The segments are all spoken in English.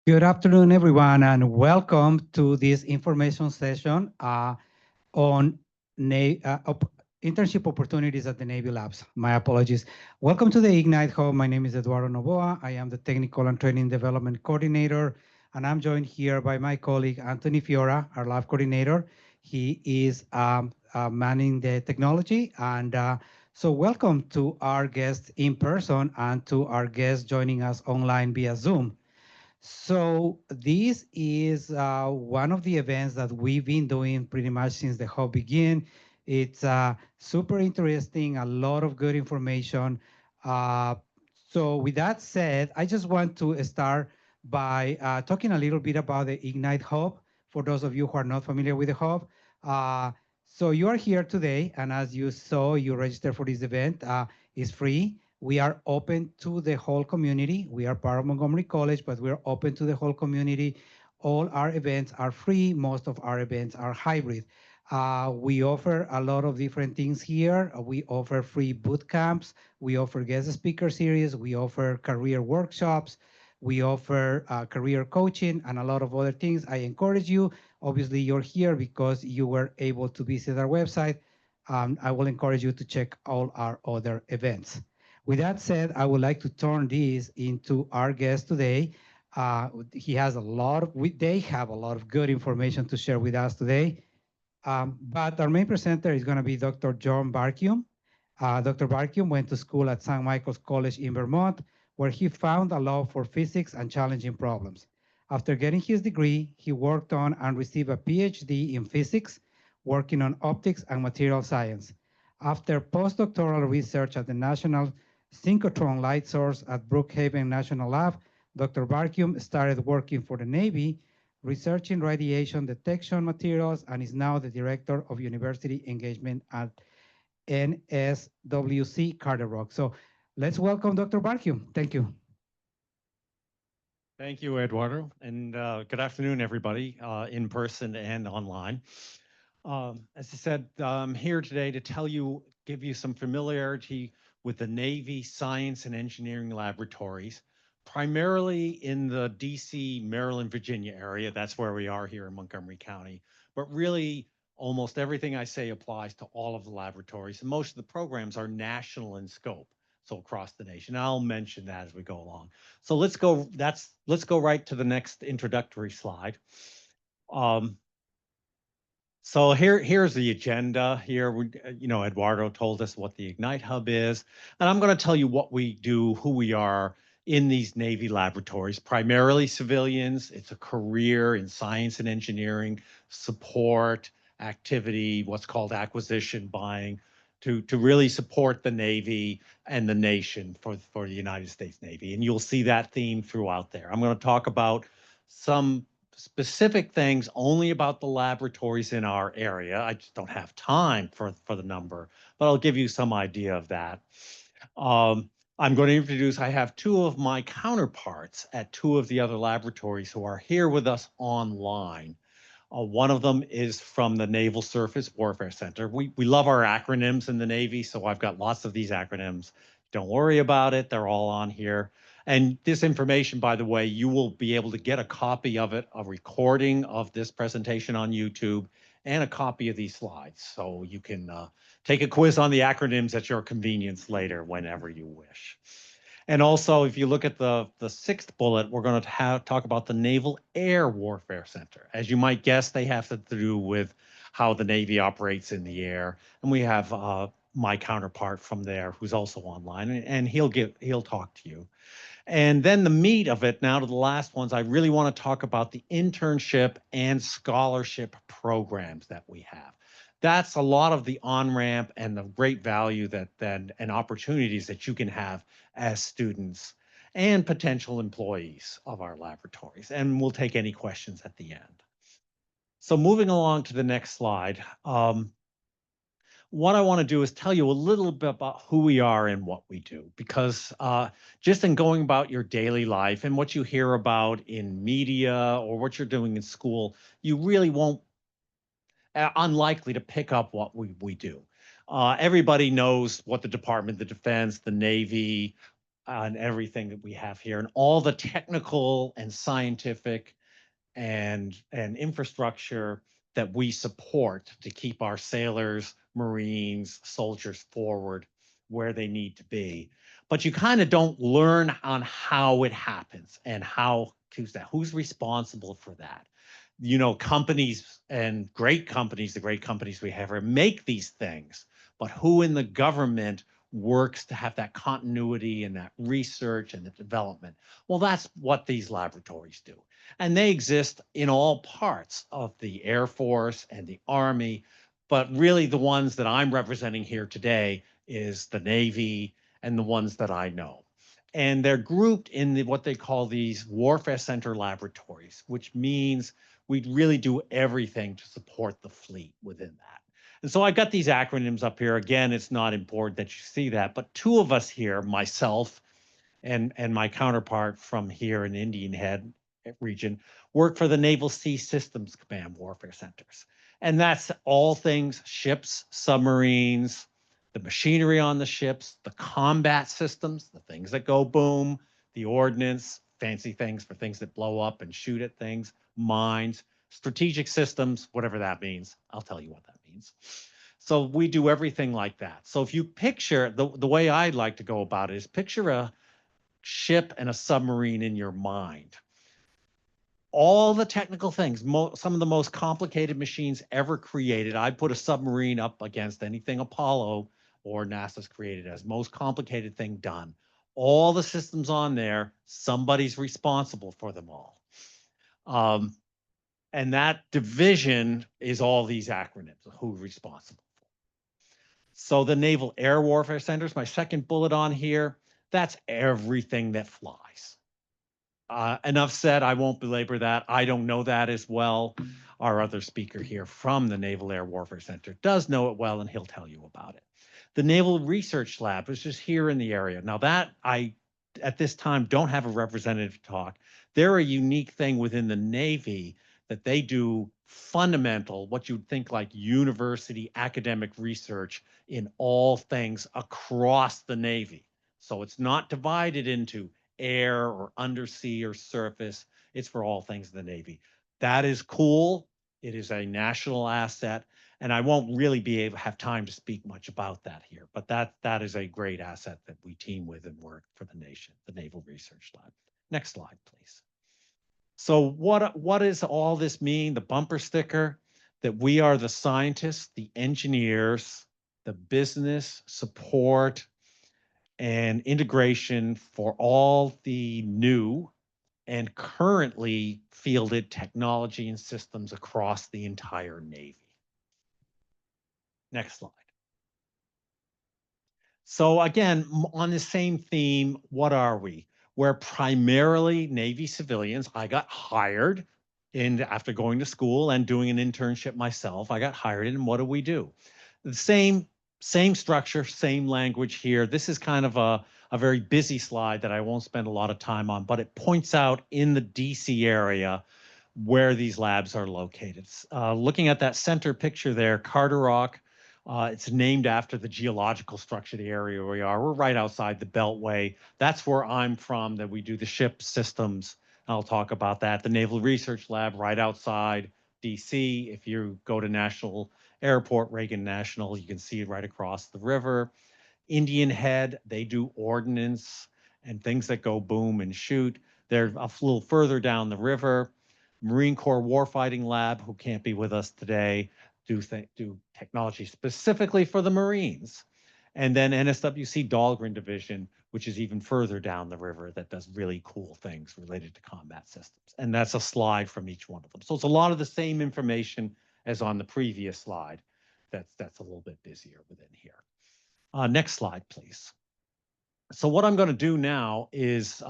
Good afternoon, everyone, and welcome to this information session on Na- internship opportunities at the Navy Labs. My apologies. Welcome to the Ignite Hub. My name is Eduardo Novoa. I am the Technical and Training Development Coordinator, and I'm joined here by my colleague, Anthony Fiora, our Lab Coordinator. He is manning the technology. And so welcome to our guests in person and to our guests joining us online via Zoom. So this is one of the events that we've been doing pretty much since the hub began. It's super interesting, a lot of good information. Uh, so with that said, I just want to start by talking a little bit about the Ignite Hub for those of you who are not familiar with the hub. Uh, so you are here today, and as you saw, you registered for this event. It's free. We are open to the whole community. We are part of Montgomery College, but we're open to the whole community. All our events are free. Most of our events are hybrid. We offer a lot of different things here. We offer free boot camps. We offer guest speaker series. We offer career workshops. We offer career coaching and a lot of other things. I encourage you. Obviously, you're here because you were able to visit our website. I will encourage you to check all our other events. With that said, I would like to turn this into our guest today. He has a lot of, they have a lot of good information to share with us today. But our main presenter is going to be Dr. John Barkium. Dr. Barkium went to school at St. Michael's College in Vermont, where he found a love for physics and challenging problems. After getting his degree, he worked on and received a PhD in physics, working on optics and material science. After postdoctoral research at the National Synchrotron Light Source at Brookhaven National Lab, Dr. Barkium started working for the Navy, researching radiation detection materials, and is now the Director of University Engagement at NSWC Carter Rock. So let's welcome Dr. Barkium. Thank you. Thank you, Eduardo, and good afternoon, everybody, in person and online. As I said, I'm here today to give you some familiarity with the Navy Science and Engineering Laboratories, primarily in the DC, Maryland, Virginia area. That's where we are here in Montgomery County. But really, almost everything I say applies to all of the laboratories, and most of the programs are national in scope, so across the nation. I'll mention that as we go along. So let's go right to the next introductory slide. So here's the agenda here. Eduardo told us what the Ignite Hub is, and I'm going to tell you what we do, who we are in these Navy laboratories, primarily civilians. It's a career in science and engineering, support, activity, what's called acquisition buying, to really support the Navy and the nation for the United States Navy. And you'll see that theme throughout there. I'm going to talk about some specific things only about the laboratories in our area. I just don't have time for the number, but I'll give you some idea of that. Um, I'm going to introduce, I have two of my counterparts at two of the other laboratories who are here with us online. One of them is from the Naval Surface Warfare Center. We love our acronyms in the Navy, so I've got lots of these acronyms. Don't worry about it, they're all on here. And this information, by the way, you will be able to get a copy of it, a recording of this presentation on YouTube, and a copy of these slides. So you can take a quiz on the acronyms at your convenience later, whenever you wish. And also, if you look at the sixth bullet, we're going to talk about the Naval Air Warfare Center. As you might guess, they have to do with how the Navy operates in the air. And we have my counterpart from there who's also online, and he'll talk to you. And then the meat of it, now to the last ones, I really want to talk about the internship and scholarship programs that we have. That's a lot of the on-ramp and the great value and opportunities that you can have as students and potential employees of our laboratories. And we'll take any questions at the end. So moving along to the next slide. What I want to do is tell you a little bit about who we are and what we do, because just in going about your daily life and what you hear about in media or what you're doing in school, you really won't, unlikely to pick up what we do. Everybody knows what the Department of Defense, the Navy, on everything that we have here and all the technical and scientific and infrastructure that we support to keep our sailors, Marines, soldiers forward where they need to be. But you kind of don't learn on how it happens and who's responsible for that. You know, companies and great companies, the great companies we have, make these things, but who in the government works to have that continuity and that research and the development? Well, that's what these laboratories do. And they exist in all parts of the Air Force and the Army, but really the ones that I'm representing here today is the Navy and the ones that I know. And they're grouped in what they call these Warfare Center laboratories, which means we really do everything to support the fleet within that. And so I got these acronyms up here. Again, it's not important that you see that, but two of us here, myself and my counterpart from here in Indian Head region, work for the Naval Sea Systems Command Warfare Centers. And that's all things ships, submarines, the machinery on the ships, the combat systems, the things that go boom, the ordnance, fancy things for things that blow up and shoot at things, mines, strategic systems, whatever that means. I'll tell you what that means. So we do everything like that. So if you picture the way I like to go about it is picture a ship and a submarine in your mind. All the technical things, some of the most complicated machines ever created. I put a submarine up against anything Apollo or NASA's created as most complicated thing done. All the systems on there, somebody's responsible for them all. And that division is all these acronyms, who's responsible. So the Naval Air Warfare Centers, my second bullet on here, that's everything that flies. Enough said, I won't belabor that. I don't know that as well. Our other speaker here from the Naval Air Warfare Center does know it well, and he'll tell you about it. The Naval Research Lab is just here in the area. Now that I, at this time, don't have a representative talk. They're a unique thing within the Navy that they do fundamental, what you'd think like university academic research in all things across the Navy. So it's not divided into air or undersea or surface. It's for all things in the Navy. That is cool. It is a national asset. And I won't really be able to have time to speak much about that here, but that is a great asset that we team with and work for the nation, the Naval Research Lab. Next slide, please. So what does all this mean? The bumper sticker, that we are the scientists, the engineers, the business support, and integration for all the new and currently fielded technology and systems across the entire Navy. Next slide. So again, on the same theme, what are we? We're primarily Navy civilians. I got hired after going to school and doing an internship myself. I got hired in, and what do we do? The same structure, same language here. This is kind of a very busy slide that I won't spend a lot of time on, but it points out in the DC area where these labs are located. Looking at that center picture there, Carter Rock, it's named after the geological structure of the area where we are. We're right outside the Beltway. That's where I'm from, that we do the ship systems. I'll talk about that. The Naval Research Lab right outside DC. If you go to National Airport, Reagan National, you can see it right across the river. Indian Head, they do ordnance and things that go boom and shoot. They're a little further down the river. Marine Corps Warfighting Lab, who can't be with us today, do technology specifically for the Marines. And then NSWC Dahlgren Division, which is even further down the river, that does really cool things related to combat systems. And that's a slide from each one of them. So it's a lot of the same information as on the previous slide. That's a little bit busier within here. Next slide, please. So what I'm going to do now is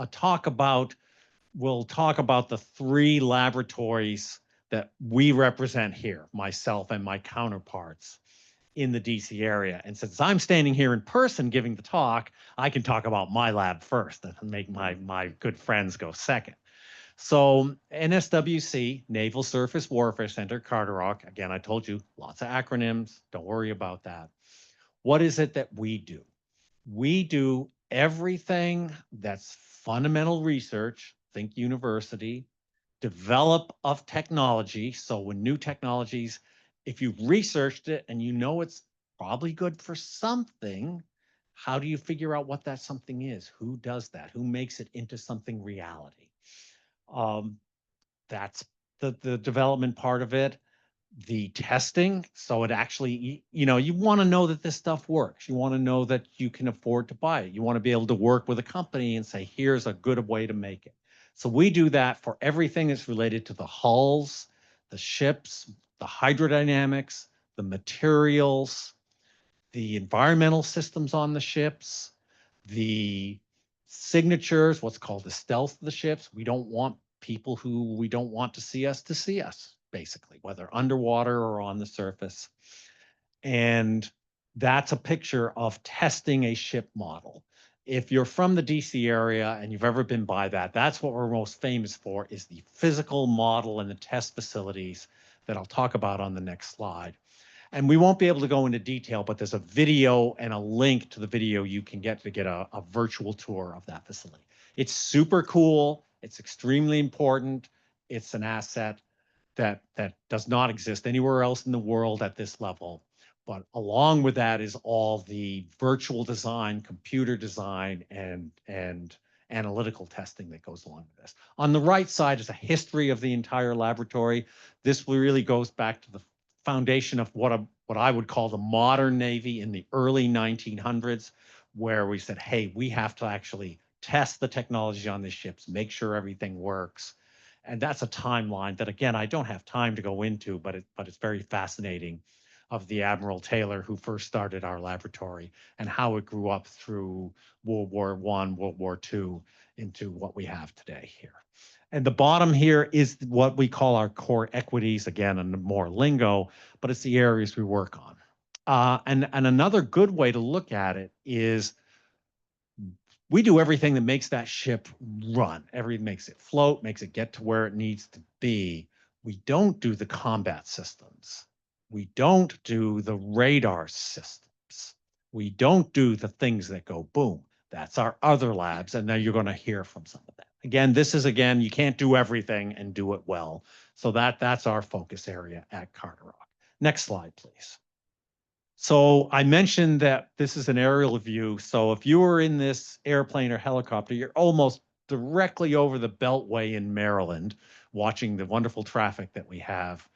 we'll talk about the three laboratories that we represent here, myself and my counterparts in the DC area. And since I'm standing here in person giving the talk, I can talk about my lab first and make my good friends go second. So NSWC, Naval Surface Warfare Center, Carter Rock. Again, I told you, lots of acronyms. Don't worry about that. What is it that we do? We do everything that's fundamental research, think university, develop of technology. So when new technologies, if you've researched it and you know it's probably good for something, how do you figure out what that something is? Who does that? Who makes it into something reality? Um, that's the development part of it. The testing, so it actually, you want to know that this stuff works. You want to know that you can afford to buy it. You want to be able to work with a company and say, here's a good way to make it. So we do that for everything that's related to the hulls, the ships, the hydrodynamics, the materials, the environmental systems on the ships, the signatures, what's called the stealth of the ships. We don't want people who we don't want to see us, basically, whether underwater or on the surface. And that's a picture of testing a ship model. If you're from the DC area and you've ever been by that, that's what we're most famous for, is the physical model and the test facilities that I'll talk about on the next slide. And we won't be able to go into detail, but there's a video and a link to the video you can get to get a virtual tour of that facility. It's super cool. It's extremely important. It's an asset that does not exist anywhere else in the world at this level. But along with that is all the virtual design, computer design, and analytical testing that goes along with this. On the right side is a history of the entire laboratory. This really goes back to the foundation of what I would call the modern Navy in the early 1900s, where we said, hey, we have to actually test the technology on the ships, make sure everything works. And that's a timeline that, again, I don't have time to go into, but it's very fascinating, of the Admiral Taylor who first started our laboratory and how it grew up through World War I, World War II into what we have today here. And the bottom here is what we call our core equities, again, in more lingo, but it's the areas we work on. And another good way to look at it is we do everything that makes that ship run. Everything makes it float, makes it get to where it needs to be. We don't do the combat systems. We don't do the radar systems. We don't do the things that go boom. That's our other labs, and now you're going to hear from some of that. Again, you can't do everything and do it well. So that's our focus area at Carter Rock. Next slide, please. So I mentioned that this is an aerial view. So if you were in this airplane or helicopter, you're almost directly over the Beltway in Maryland, watching the wonderful traffic that we have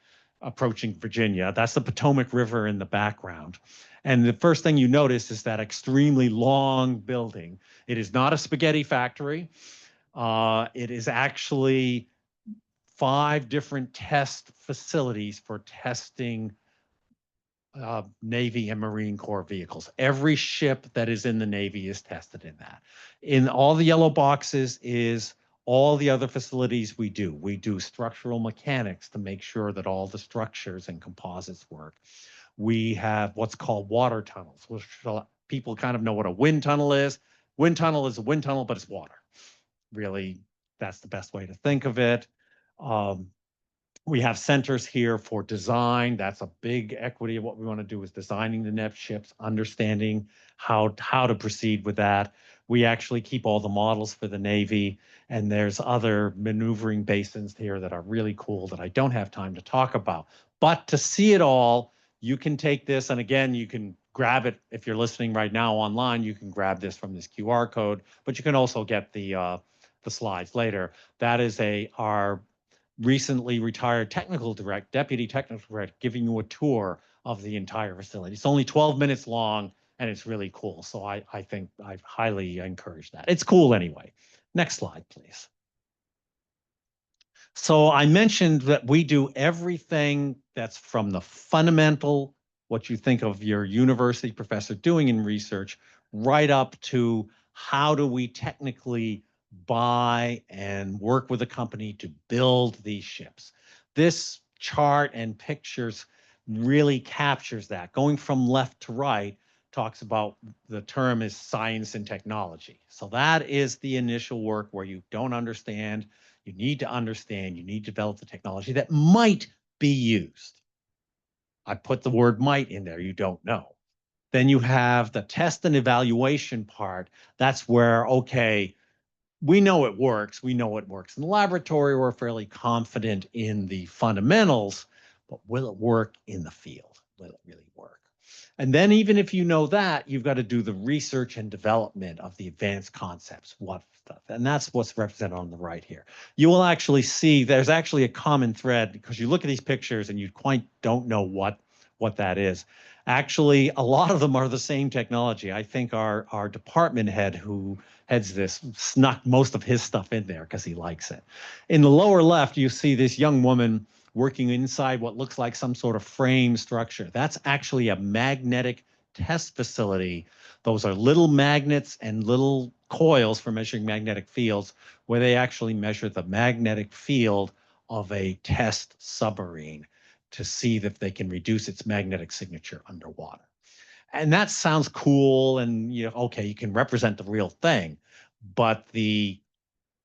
approaching Virginia. That's the Potomac River in the background. And the first thing you notice is that extremely long building. It is not a spaghetti factory. It is actually 5 different test facilities for testing Navy and Marine Corps vehicles. Every ship that is in the Navy is tested in that. In all the yellow boxes is all the other facilities we do. We do structural mechanics to make sure that all the structures and composites work. We have what's called water tunnels, which people kind of know what a wind tunnel is. Wind tunnel is a wind tunnel, but it's water. Really, that's the best way to think of it. We have centers here for design. That's a big equity of what we want to do, is designing the NEP ships, understanding how to proceed with that. We actually keep all the models for the Navy, and there's other maneuvering basins here that are really cool that I don't have time to talk about. But to see it all, you can take this, and again, you can grab it if you're listening right now online. You can grab this from this QR code, but you can also get the slides later. That is our recently retired deputy technical director, giving you a tour of the entire facility. It's only 12 minutes long, and it's really cool. So I think I highly encourage that. It's cool anyway. Next slide, please. So I mentioned that we do everything that's from the fundamental, what you think of your university professor doing in research, right up to how do we technically buy and work with a company to build these ships. This chart and pictures really captures that. Going from left to right talks about, the term is science and technology. So that is the initial work where you don't understand, you need to understand, you need to develop the technology that might be used. I put the word might in there, you don't know. Then you have the test and evaluation part. That's where, okay, we know it works. We know it works in the laboratory. We're fairly confident in the fundamentals, but will it work in the field? Will it really work? And then even if you know that, you've got to do the research and development of the advanced concepts, what stuff. And that's what's represented on the right here. You will actually see there's actually a common thread because you look at these pictures and you quite don't know what that is. Actually, a lot of them are the same technology. I think our department head who heads this snuck most of his stuff in there because he likes it. In the lower left, you see this young woman working inside what looks like some sort of frame structure. That's actually a magnetic test facility. Those are little magnets and little coils for measuring magnetic fields, where they actually measure the magnetic field of a test submarine to see if they can reduce its magnetic signature underwater. And that sounds cool, and okay, you can represent the real thing, but the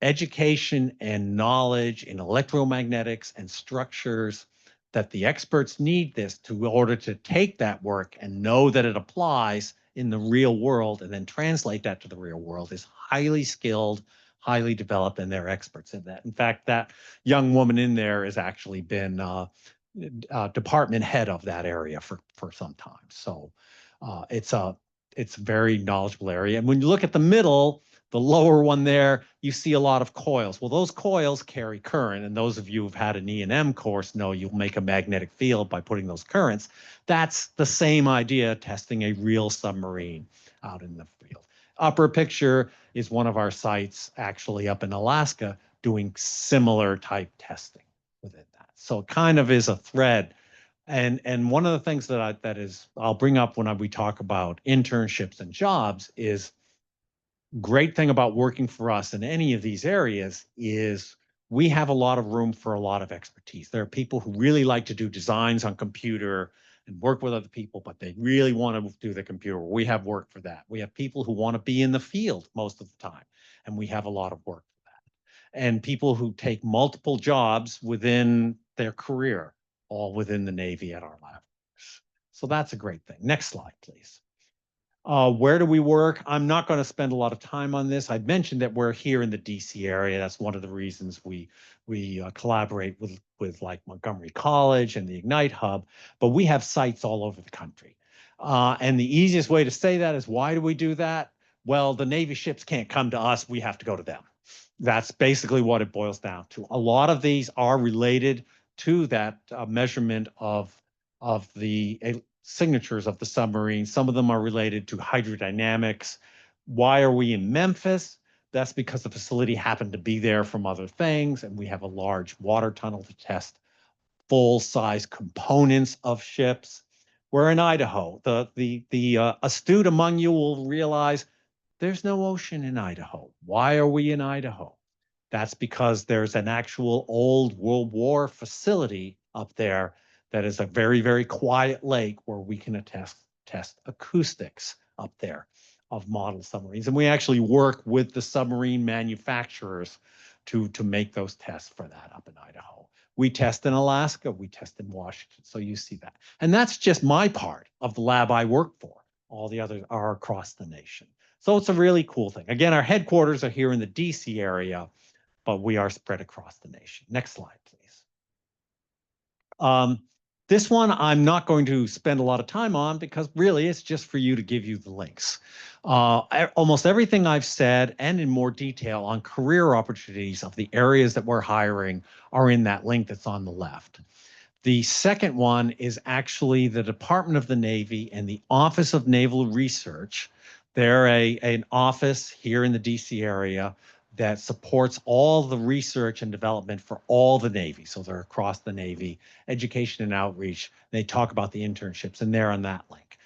education and knowledge in electromagnetics and structures that the experts need this to in order to take that work and know that it applies in the real world and then translate that to the real world is highly skilled, highly developed, and they're experts in that. In fact, that young woman in there has actually been department head of that area for some time. So it's a very knowledgeable area. And when you look at the middle, the lower one there, you see a lot of coils. Well, those coils carry current, and those of you who've had an E&M course know you'll make a magnetic field by putting those currents. That's the same idea, testing a real submarine out in the field. Upper picture is one of our sites actually up in Alaska doing similar type testing within that. So it kind of is a thread. And one of the things that I'll bring up when we talk about internships and jobs is great thing about working for us in any of these areas is we have a lot of room for a lot of expertise. There are people who really like to do designs on computer and work with other people, but they really want to do the computer. We have work for that. We have people who want to be in the field most of the time, and we have a lot of work for that. And people who take multiple jobs within their career, all within the Navy at our lab. So that's a great thing. Next slide, please. Where do we work? I'm not going to spend a lot of time on this. I mentioned that we're here in the DC area. That's one of the reasons we collaborate with like Montgomery College and the Ignite Hub, but we have sites all over the country. And the easiest way to say that is, why do we do that? Well, the Navy ships can't come to us. We have to go to them. That's basically what it boils down to. A lot of these are related to that measurement of the signatures of the submarine. Some of them are related to hydrodynamics. Why are we in Memphis? That's because the facility happened to be there from other things, and we have a large water tunnel to test full-size components of ships. We're in Idaho. The astute among you will realize there's no ocean in Idaho. Why are we in Idaho? That's because there's an actual old World War facility up there that is a very, very quiet lake where we can test acoustics up there of model submarines. And we actually work with the submarine manufacturers to make those tests for that up in Idaho. We test in Alaska, we test in Washington. So you see that. And that's just my part of the lab I work for. All the others are across the nation. So it's a really cool thing. Again, our headquarters are here in the DC area, but we are spread across the nation. Next slide, please. This one I'm not going to spend a lot of time on because really it's just for you to give you the links. Almost everything I've said and in more detail on career opportunities of the areas that we're hiring are in that link that's on the left. The second one is actually the Department of the Navy and the Office of Naval Research. They're an office here in the DC area that supports all the research and development for all the Navy. So they're across the Navy, education and outreach. They talk about the internships, and they're on that link.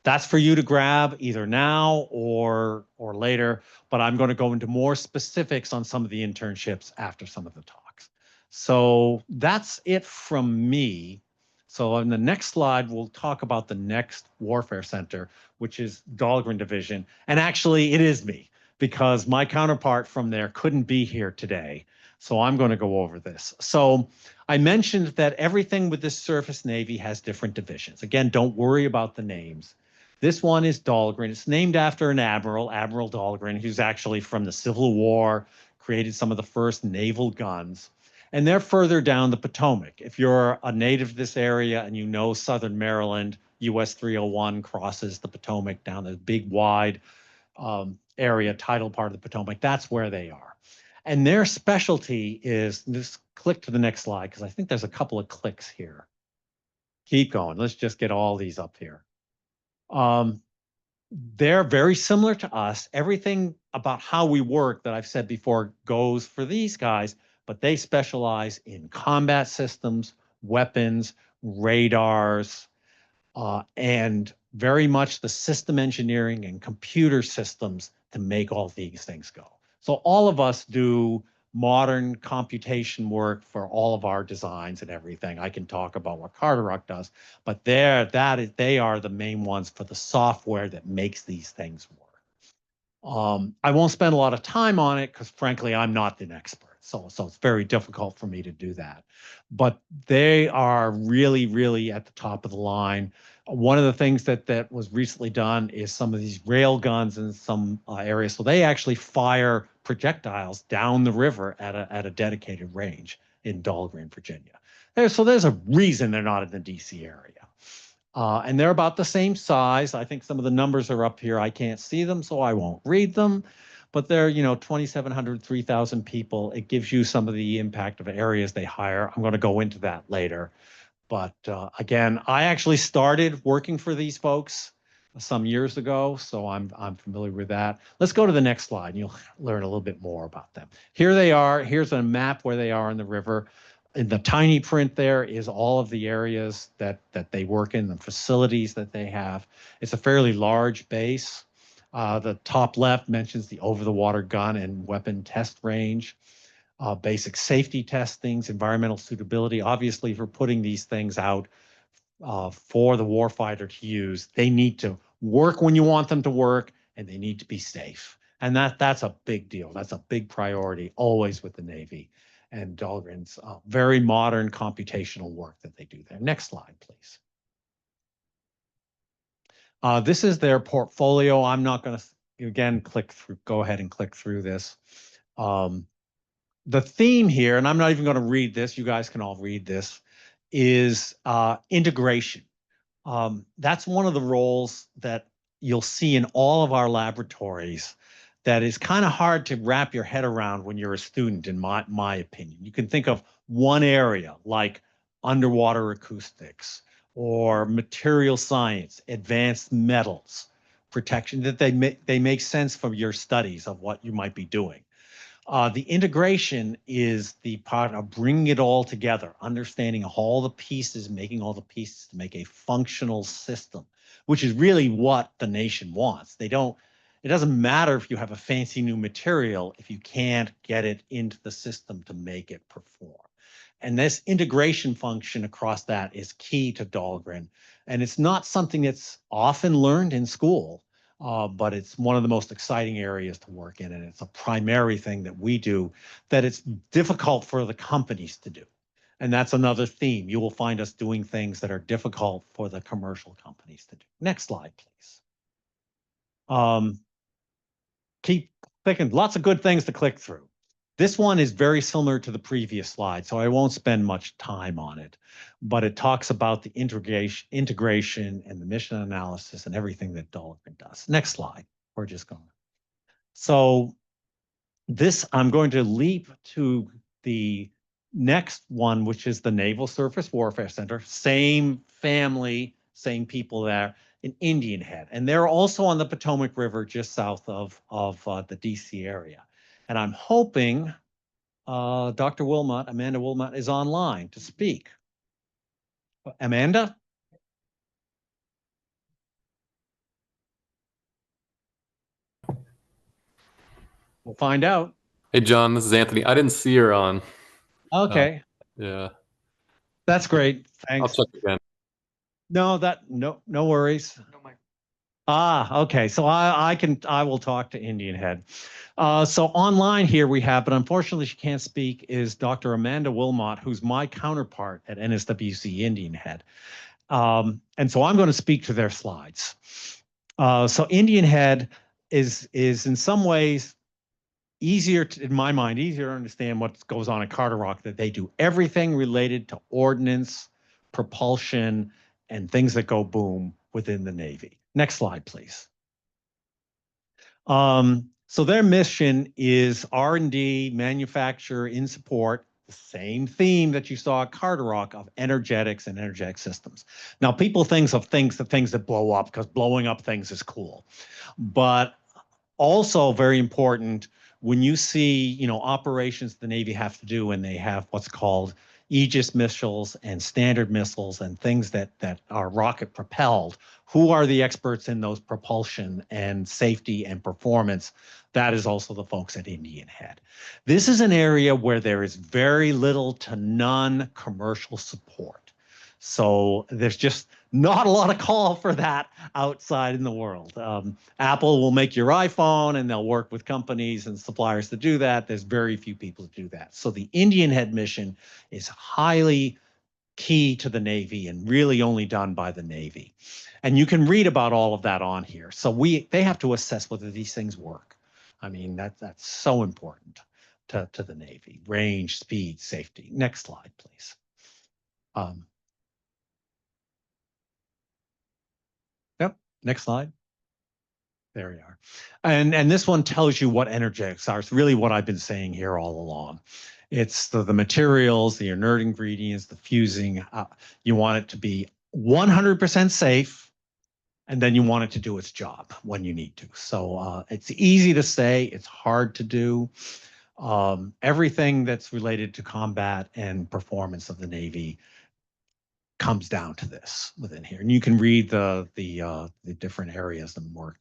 That's for you to grab either now or later, but I'm going to go into more specifics on some of the internships after some of the talks. So that's it from me. So on the next slide, we'll talk about the next Warfare Center, which is Dahlgren Division. And actually, it is me, because my counterpart from there couldn't be here today. So I'm going to go over this. So I mentioned that everything with this surface Navy has different divisions. Again, don't worry about the names. This one is Dahlgren. It's named after an admiral, Admiral Dahlgren, who's actually from the Civil War, created some of the first naval guns. And they're further down the Potomac. If you're a native of this area and you know Southern Maryland, US 301 crosses the Potomac down the big wide area, tidal part of the Potomac, that's where they are. And their specialty is, just click to the next slide, because I think there's a couple of clicks here. Keep going. Let's just get all these up here. They're very similar to us. Everything about how we work that I've said before goes for these guys, but they specialize in combat systems, weapons, radars, and very much the system engineering and computer systems to make all these things go. So all of us do modern computation work for all of our designs and everything. I can talk about what Carderock does, but they are the main ones for the software that makes these things work. I won't spend a lot of time on it because frankly, I'm not an expert. So it's very difficult for me to do that. But they are really, really at the top of the line. One of the things that was recently done is some of these rail guns in some areas. So they actually fire projectiles down the river at a dedicated range in Dahlgren, Virginia. So there's a reason they're not in the DC area. And they're about the same size. I think some of the numbers are up here. I can't see them, so I won't read them. But they're, 2,700, 3,000 people. It gives you some of the impact of areas they hire. I'm going to go into that later. But again, I actually started working for these folks some years ago, so I'm familiar with that. Let's go to the next slide, and you'll learn a little bit more about them. Here they are. Here's a map where they are in the river. In the tiny print there is all of the areas that they work in, the facilities that they have. It's a fairly large base. The top left mentions the over-the-water gun and weapon test range. Basic safety testings, environmental suitability. Obviously, for putting these things out for the warfighter to use, they need to work when you want them to work, and they need to be safe. And that's a big deal. That's a big priority always with the Navy. And Dahlgren's very modern computational work that they do there. Next slide, please. This is their portfolio. I'm not going to, again, go ahead and click through this. The theme here, and I'm not even going to read this, you guys can all read this, is integration. That's one of the roles that you'll see in all of our laboratories that is kind of hard to wrap your head around when you're a student, in my opinion. You can think of one area like underwater acoustics or material science, advanced metals, protection, that they make sense from your studies of what you might be doing. The integration is the part of bringing it all together, understanding all the pieces, making all the pieces to make a functional system, which is really what the nation wants. It doesn't matter if you have a fancy new material if you can't get it into the system to make it perform. And this integration function across that is key to Dahlgren. And it's not something that's often learned in school. But it's one of the most exciting areas to work in, and it's a primary thing that we do that it's difficult for the companies to do. And that's another theme. You will find us doing things that are difficult for the commercial companies to do. Next slide, please. Keep clicking, lots of good things to click through. This one is very similar to the previous slide, so I won't spend much time on it, but it talks about the integration and the mission analysis and everything that Dahlgren does. Next slide. We're just going. So this, I'm going to leap to the next one, which is the Naval Surface Warfare Center. Same family, same people there in Indian Head. And they're also on the Potomac River just south of the DC area. And I'm hoping Dr. Wilmot, Amanda Wilmot, is online to speak. Amanda? We'll find out. Hey, John, this is Anthony. I didn't see her on. Okay. Yeah. That's great. Thanks. I'll check again. No worries. Okay. So I will talk to Indian Head. So online here we have, but unfortunately she can't speak, is Dr. Amanda Wilmot, who's my counterpart at NSWC Indian Head. And so I'm going to speak to their slides. So Indian Head is in some ways easier to, in my mind, easier to understand what goes on at Carter Rock, that they do everything related to ordnance, propulsion, and things that go boom within the Navy. Next slide, please. So their mission is R&D, manufacture, in support, the same theme that you saw at Carter Rock of energetics and energetic systems. Now, people think of things that blow up because blowing up things is cool, but also very important when you see, operations the Navy have to do, and they have what's called Aegis missiles and standard missiles and things that are rocket propelled. Who are the experts in those propulsion and safety and performance? That is also the folks at Indian Head. This is an area where there is very little to none commercial support. So there's just not a lot of call for that outside in the world. Apple will make your iPhone, and they'll work with companies and suppliers to do that. There's very few people to do that. So the Indian Head mission is highly key to the Navy and really only done by the Navy. And you can read about all of that on here. So they have to assess whether these things work. I mean, that's so important to the Navy. Range, speed, safety. Next slide, please. Yep, next slide. There we are. And this one tells you what energetics are. It's really what I've been saying here all along. It's the materials, the inert ingredients, the fusing. You want it to be 100% safe, and then you want it to do its job when you need to. So it's easy to say, it's hard to do. Everything that's related to combat and performance of the Navy comes down to this within here. And you can read the different areas and work.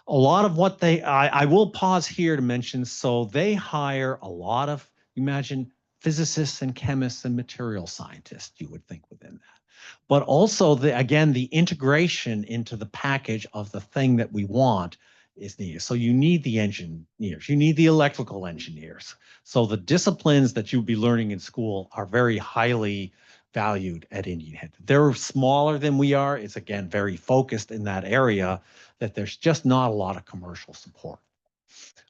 A lot of what I will pause here to mention, so they hire a lot of, imagine, physicists and chemists and material scientists, you would think within that. But also, again, the integration into the package of the thing that we want is needed. So you need the engineers, you need the electrical engineers. So the disciplines that you'll be learning in school are very highly valued at Indian Head. They're smaller than we are. It's, again, very focused in that area, that there's just not a lot of commercial support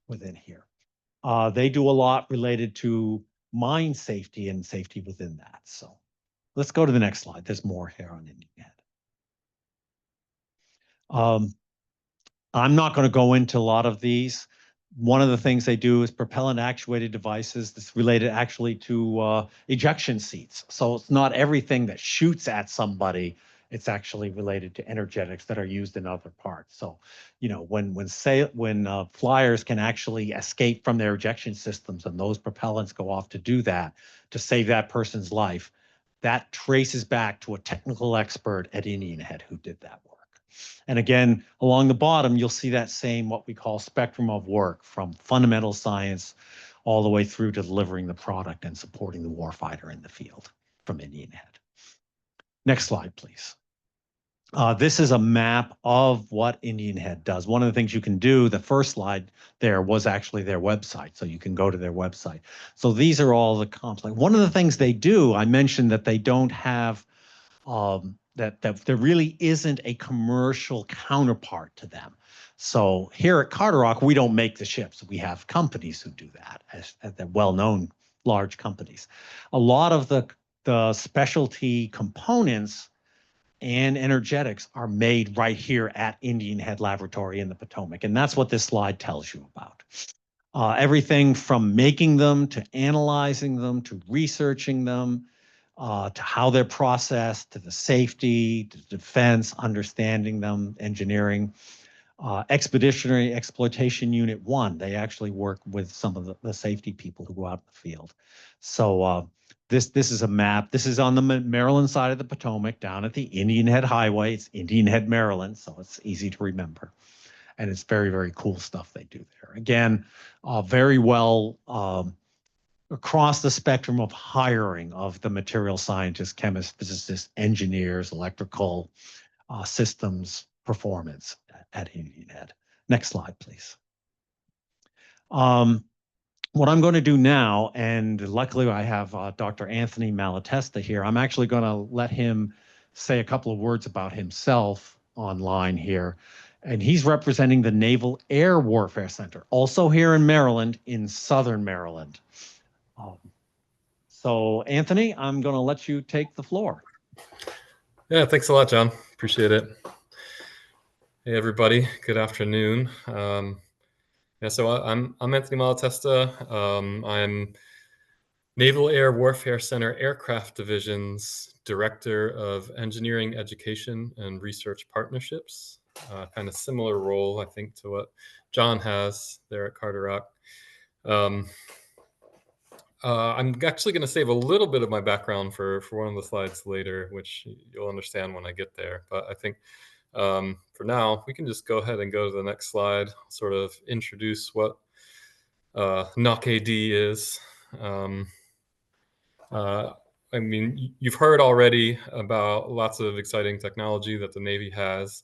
within here. They do a lot related to mine safety and safety within that. So let's go to the next slide. There's more here on Indian Head. I'm not going to go into a lot of these. One of the things they do is propellant actuated devices that's related actually to ejection seats. So it's not everything that shoots at somebody. It's actually related to energetics that are used in other parts. So, when flyers can actually escape from their ejection systems and those propellants go off to do that, to save that person's life, that traces back to a technical expert at Indian Head who did that work. And again, along the bottom, you'll see that same, what we call spectrum of work, from fundamental science all the way through to delivering the product and supporting the warfighter in the field from Indian Head. Next slide, please. This is a map of what Indian Head does. One of the things you can do, the first slide there was actually their website, so you can go to their website. So these are all the complex. One of the things they do, I mentioned that they don't have that there really isn't a commercial counterpart to them. So here at Carter Rock, we don't make the ships. We have companies who do that, as they're well-known large companies. A lot of the specialty components and energetics are made right here at Indian Head Laboratory in the Potomac, and that's what this slide tells you about. Everything from making them, to analyzing them, to researching them, to how they're processed, to the safety, to defense, understanding them, engineering. Expeditionary Exploitation Unit 1, they actually work with some of the safety people who go out in the field. So this is a map. This is on the Maryland side of the Potomac, down at the Indian Head Highway. It's Indian Head, Maryland, so it's easy to remember. And it's very, very cool stuff they do there. Again, very well across the spectrum of hiring of the material scientists, chemists, physicists, engineers, electrical systems performance at Indian Head. Next slide, please. What I'm going to do now, and luckily I have Dr. Anthony Malatesta here. I'm actually going to let him say a couple of words about himself online here. and he's representing the Naval Air Warfare Center, also here in Maryland, in Southern Maryland. So Anthony, I'm going to let you take the floor. Yeah, thanks a lot, John. Appreciate it. Hey, everybody. Good afternoon. So I'm Anthony Malatesta. I'm Naval Air Warfare Center Aircraft Division's Director of Engineering Education and Research Partnerships. Kind of similar role, I think, to what John has there at Carter-Rock. I'm actually going to save a little bit of my background for one of the slides later, which you'll understand when I get there. But I think for now, we can just go ahead and go to the next slide, sort of introduce what NOC-AD is. I mean, you've heard already about lots of exciting technology that the Navy has.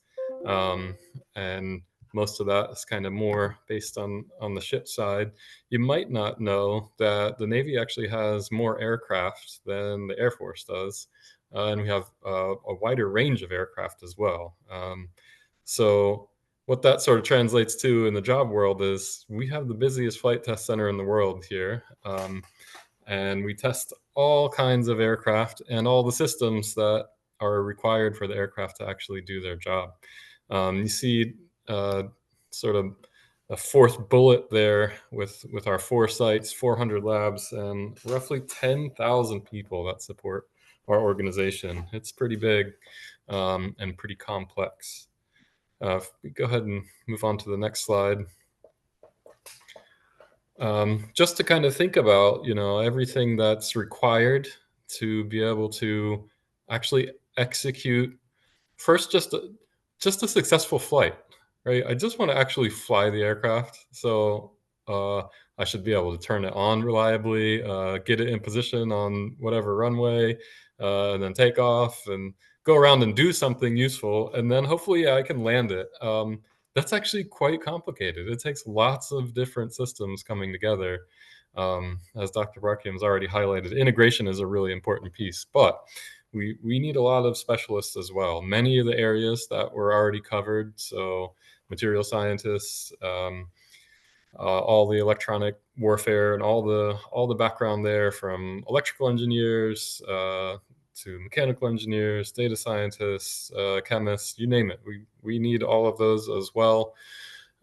And most of that is kind of more based on the ship side. You might not know that the Navy actually has more aircraft than the Air Force does. And we have a wider range of aircraft as well. So what that sort of translates to in the job world is we have the busiest flight test center in the world here. And we test all kinds of aircraft and all the systems that are required for the aircraft to actually do their job. You see sort of a fourth bullet there with our 4 sites, 400 labs, and roughly 10,000 people that support our organization. It's pretty big and pretty complex. If we go ahead and move on to the next slide. Just to kind of think about, everything that's required to be able to actually execute first, just a successful flight, right? I just want to actually fly the aircraft. So I should be able to turn it on reliably, get it in position on whatever runway, and then take off and go around and do something useful. And then hopefully I can land it. That's actually quite complicated. It takes lots of different systems coming together. As Dr. Barkiam's already highlighted, integration is a really important piece, but we need a lot of specialists as well. Many of the areas that were already covered, so material scientists, all the electronic warfare and all the background there, from electrical engineers to mechanical engineers, data scientists, chemists, you name it. We need all of those as well.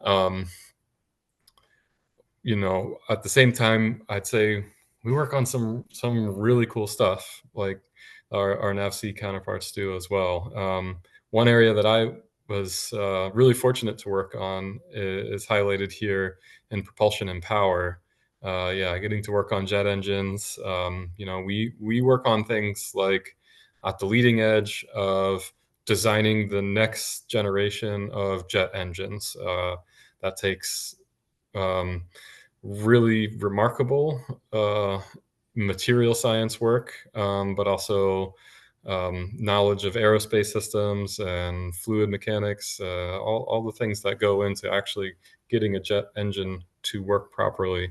At the same time, I'd say we work on some really cool stuff, like our NAVC counterparts do as well. One area that I was really fortunate to work on is highlighted here in propulsion and power. Getting to work on jet engines. We work on things like at the leading edge of designing the next generation of jet engines. That takes really remarkable material science work, but also knowledge of aerospace systems and fluid mechanics, all the things that go into actually getting a jet engine to work properly.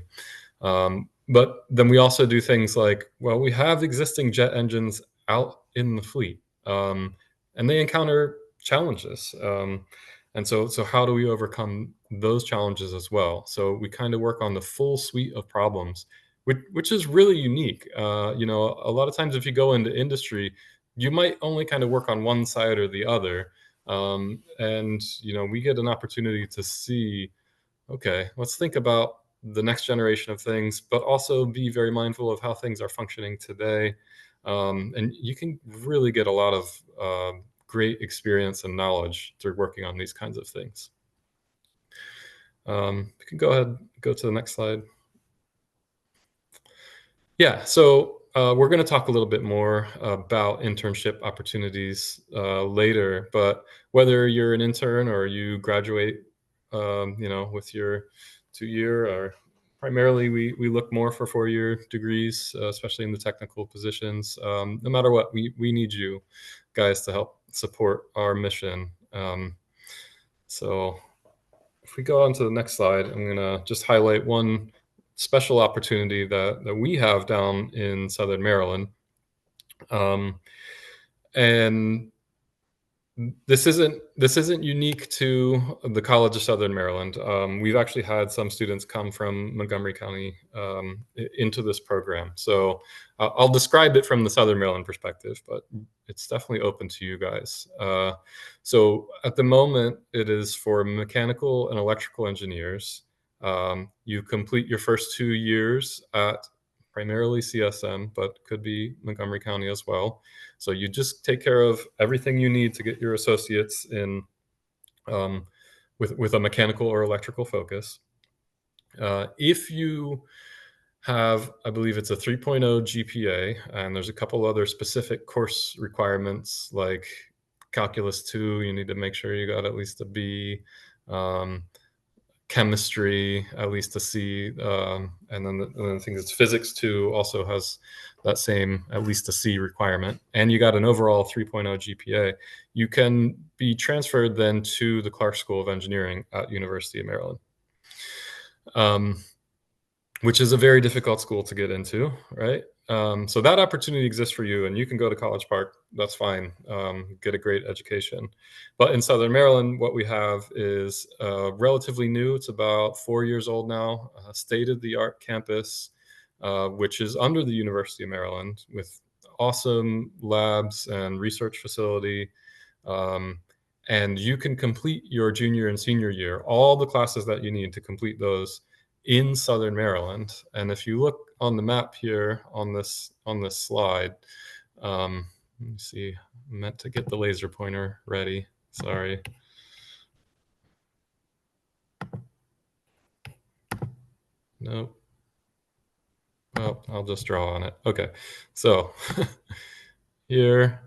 But then we also do things like, well, we have existing jet engines out in the fleet, and they encounter challenges. And so how do we overcome those challenges as well? So we kind of work on the full suite of problems, which is really unique. A lot of times if you go into industry, you might only kind of work on one side or the other. We get an opportunity to see, okay, let's think about the next generation of things, but also be very mindful of how things are functioning today. And you can really get a lot of great experience and knowledge through working on these kinds of things. We can go ahead, go to the next slide. Yeah, so we're going to talk a little bit more about internship opportunities later, but whether you're an intern or you graduate, with your 2-year, or primarily we look more for 4-year degrees, especially in the technical positions. No matter what, we need you guys to help support our mission. So if we go on to the next slide, I'm going to just highlight one special opportunity that we have down in Southern Maryland. And This isn't unique to the College of Southern Maryland. We've actually had some students come from Montgomery County into this program. So I'll describe it from the Southern Maryland perspective, but it's definitely open to you guys. So at the moment, it is for mechanical and electrical engineers. You complete your first 2 years at primarily CSM, but could be Montgomery County as well. So you just take care of everything you need to get your associates in with a mechanical or electrical focus. If you have, I believe it's a 3.0 GPA, and there's a couple other specific course requirements like Calculus 2, you need to make sure you got at least a B. Chemistry, at least a C, and then the thing is physics 2 also has that same at least a C requirement, and you got an overall 3.0 GPA, you can be transferred then to the Clark School of Engineering at University of Maryland, which is a very difficult school to get into, right? So that opportunity exists for you, and you can go to College Park. That's fine. Get a great education. But in Southern Maryland, what we have is relatively new. It's about 4 years old now. State-of-the-art campus, which is under the University of Maryland, with awesome labs and research facility. And you can complete your junior and senior year, all the classes that you need to complete those in Southern Maryland. And if you look on the map here on this slide, let me see, I meant to get the laser pointer ready. Sorry. Nope. Well, I'll just draw on it. Okay. So here,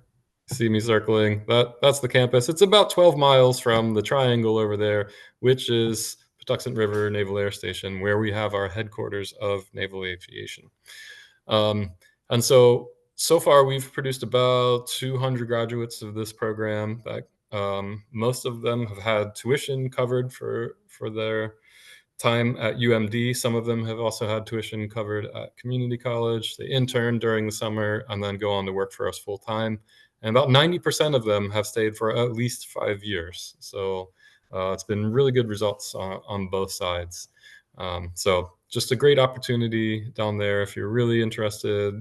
see me circling. That's the campus. It's about 12 miles from the triangle over there, which is Patuxent River Naval Air Station, where we have our headquarters of naval aviation. And so far we've produced about 200 graduates of this program. Most of them have had tuition covered for their time at UMD. Some of them have also had tuition covered at community college. They intern during the summer and then go on to work for us full time. And about 90% of them have stayed for at least 5 years. So it's been really good results on both sides. So just a great opportunity down there. If you're really interested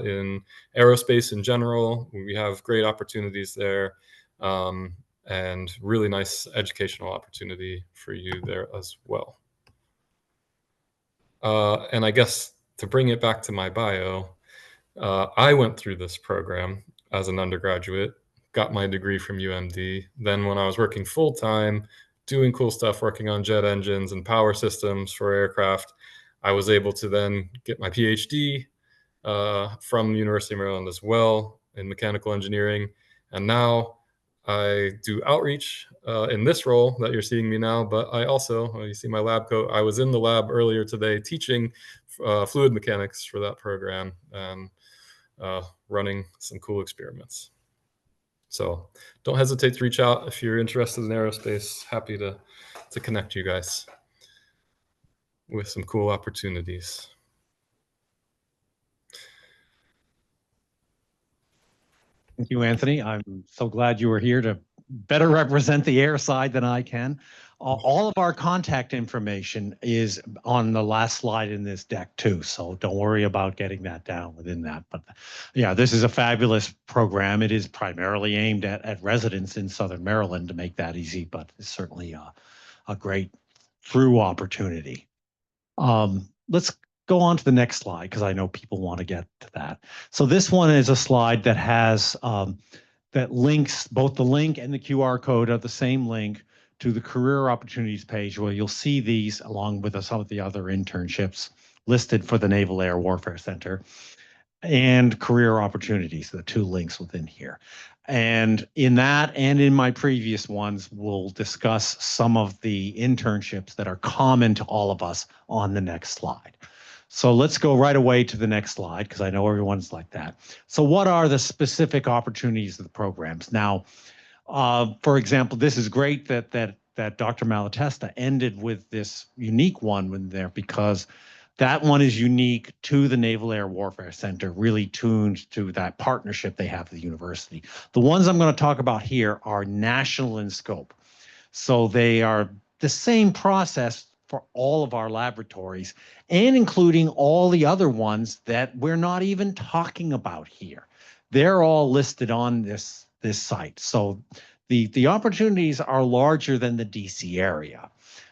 in aerospace in general, we have great opportunities there, and really nice educational opportunity for you there as well. And I guess to bring it back to my bio, I went through this program as an undergraduate, got my degree from UMD. Then when I was working full-time, doing cool stuff, working on jet engines and power systems for aircraft, I was able to then get my PhD from the University of Maryland as well in mechanical engineering. And now I do outreach in this role that you're seeing me now, but I also, you see my lab coat, I was in the lab earlier today teaching fluid mechanics for that program and running some cool experiments. So don't hesitate to reach out if you're interested in aerospace. Happy to connect you guys with some cool opportunities. Thank you, Anthony. I'm so glad you were here to better represent the air side than I can. All of our contact information is on the last slide in this deck too, so don't worry about getting that down within that. But yeah, this is a fabulous program. It is primarily aimed at residents in Southern Maryland to make that easy, but it's certainly a great through opportunity. Let's go on to the next slide because I know people want to get to that. So this one is a slide that has that links, both the link and the QR code are the same link to the career opportunities page, where you'll see these along with some of the other internships listed for the Naval Air Warfare Center and career opportunities, the two links within here. And in that and in my previous ones, we'll discuss some of the internships that are common to all of us on the next slide. So let's go right away to the next slide because I know everyone's like that. So what are the specific opportunities of the programs? Now, for example, this is great that Dr. Malatesta ended with this unique one in there because That one is unique to the Naval Air Warfare Center, really tuned to that partnership they have with the university. The ones I'm going to talk about here are national in scope. So they are the same process for all of our laboratories and including all the other ones that we're not even talking about here. They're all listed on this site. So the opportunities are larger than the DC area.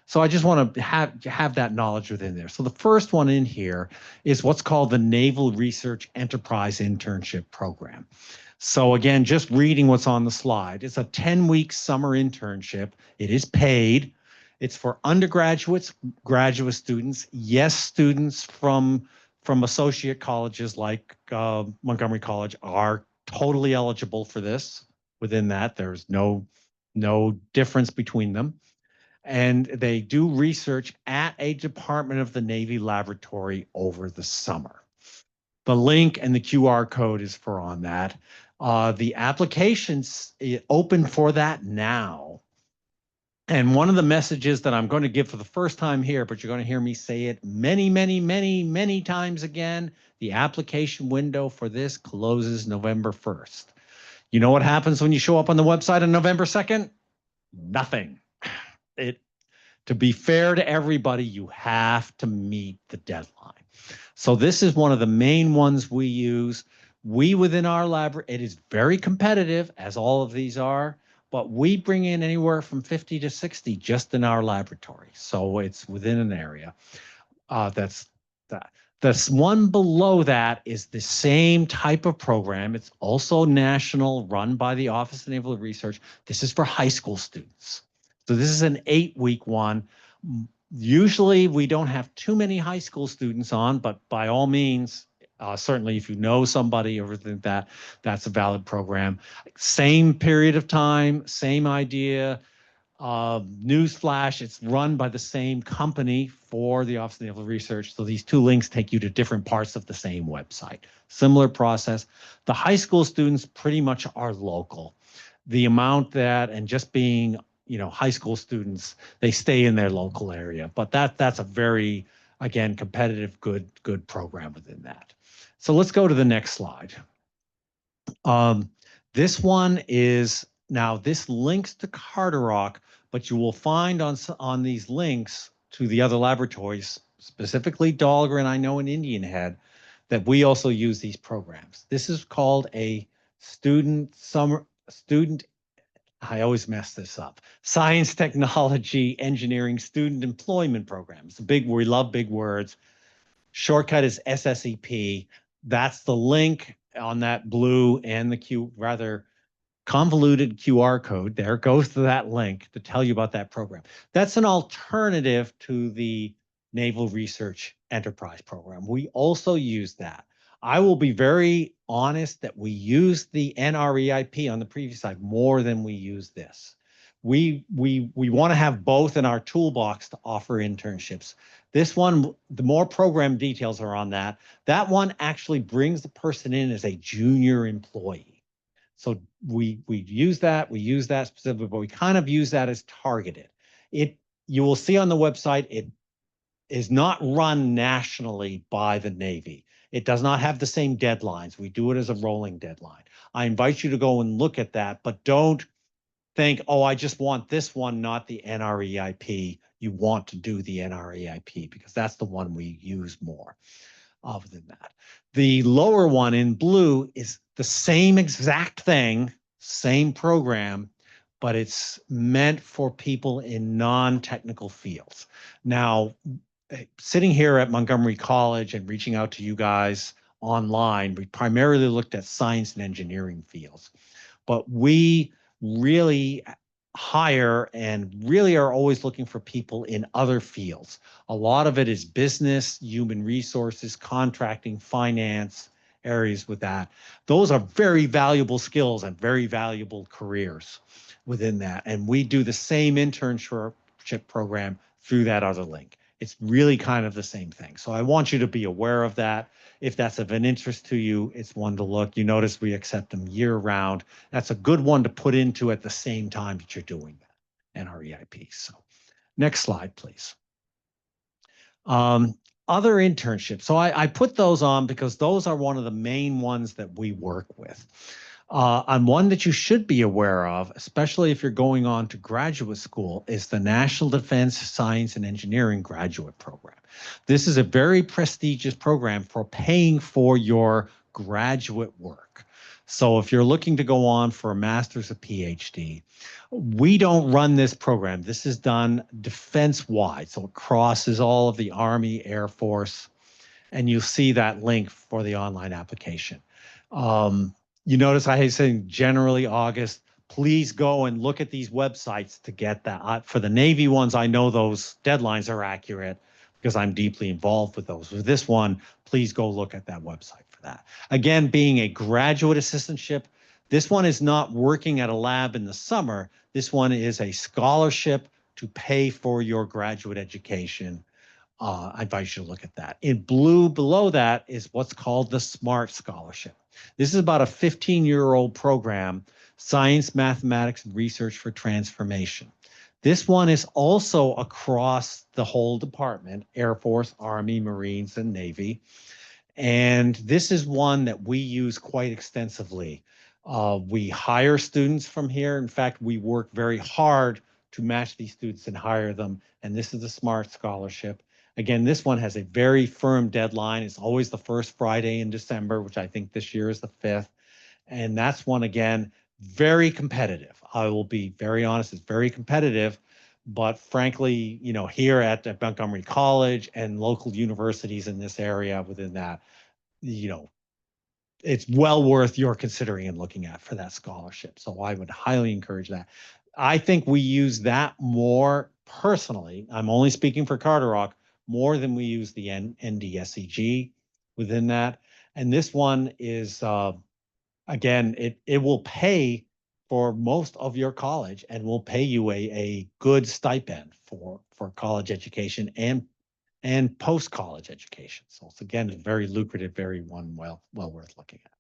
So I just want to have that knowledge within there. So the first one in here is what's called the Naval Research Enterprise Internship Program. So again, just reading what's on the slide, it's a 10-week summer internship. It is paid. It's for undergraduates, graduate students, yes, students from associate colleges like Montgomery College are totally eligible for this. Within that, there's no difference between them. And they do research at a Department of the Navy laboratory over the summer. The link and the QR code is for on that. The application's open for that now. And one of the messages that I'm going to give for the first time here, but you're going to hear me say it many, many, many, many times again, the application window for this closes November 1st. You know what happens when you show up on the website on November 2nd? Nothing. To be fair to everybody, you have to meet the deadline. So this is one of the main ones we use. We within our lab, it is very competitive, as all of these are, but we bring in anywhere from 50 to 60 just in our laboratory. So it's within an area. That's that. The one below that is the same type of program. It's also national, run by the Office of Naval Research. This is for high school students. So this is an 8-week one. Usually we don't have too many high school students on, but by all means, certainly if you know somebody or think that, that's a valid program. Same period of time, same idea. Newsflash, it's run by the same company for the Office of Naval Research. So these two links take you to different parts of the same website. Similar process. The high school students pretty much are local. The amount that, and just being, high school students, they stay in their local area. But that's a very, again, competitive, good program within that. So let's go to the next slide. This one is, now this links to Carderock, but you will find on these links to the other laboratories, specifically Dahlgren, I know in Indian Head, that we also use these programs. This is called a I always mess this up. Science, Technology, Engineering Student Employment Programs. We love big words. Shortcut is SSEP. That's the link on that blue and the rather convoluted QR code. There goes to that link to tell you about that program. That's an alternative to the Naval Research Enterprise Program. We also use that. I will be very honest that we use the NREIP on the previous slide more than we use this. We want to have both in our toolbox to offer internships. This one, the more program details are on that. That one actually brings the person in as a junior employee. So we use that specifically, but we kind of use that as targeted. You will see on the website, it is not run nationally by the Navy. It does not have the same deadlines. We do it as a rolling deadline. I invite you to go and look at that, but don't think, oh, I just want this one, not the NREIP. You want to do the NREIP because that's the one we use more other than that. The lower one in blue is the same exact thing, same program, but it's meant for people in non-technical fields. Now, sitting here at Montgomery College and reaching out to you guys online, we primarily looked at science and engineering fields, but we really hire and really are always looking for people in other fields. A lot of it is business, human resources, contracting, finance, areas with that. Those are very valuable skills and very valuable careers within that. And we do the same internship program through that other link. It's really kind of the same thing. So I want you to be aware of that. If that's of an interest to you, it's one to look. You notice we accept them year round. That's a good one to put into at the same time that you're doing that, NREIP. So next slide, please. Other internships. So I put those on because those are one of the main ones that we work with. And one that you should be aware of, especially if you're going on to graduate school, is the National Defense Science and Engineering Graduate Program. This is a very prestigious program for paying for your graduate work. So if you're looking to go on for a master's or PhD, we don't run this program. This is done defense-wide, so it crosses all of the Army, Air Force, and you'll see that link for the online application. You notice I saying generally August. Please go and look at these websites to get that. For the Navy ones, I know those deadlines are accurate because I'm deeply involved with those. With this one, please go look at that website for that. Again, being a graduate assistantship, this one is not working at a lab in the summer. This one is a scholarship to pay for your graduate education. I advise you to look at that. In blue below that is what's called the SMART Scholarship. This is about a 15-year-old program, Science, Mathematics, and Research for Transformation. This one is also across the whole department, Air Force, Army, Marines, and Navy. And this is one that we use quite extensively. We hire students from here. In fact, we work very hard to match these students and hire them. And this is the SMART Scholarship. Again, this one has a very firm deadline. It's always the first Friday in December, which I think this year is the 5th. And that's one, again, very competitive. I will be very honest, it's very competitive. But frankly, you know, here at Montgomery College and local universities in this area within that, you know, it's well worth your considering and looking at for that scholarship. So I would highly encourage that. I think we use that more personally. I'm only speaking for Carderock, more than we use the NDSEG within that. And this one is, again, it will pay for most of your college and will pay you a good stipend for college education and post-college education. So it's, again, a very lucrative, very one well worth looking at.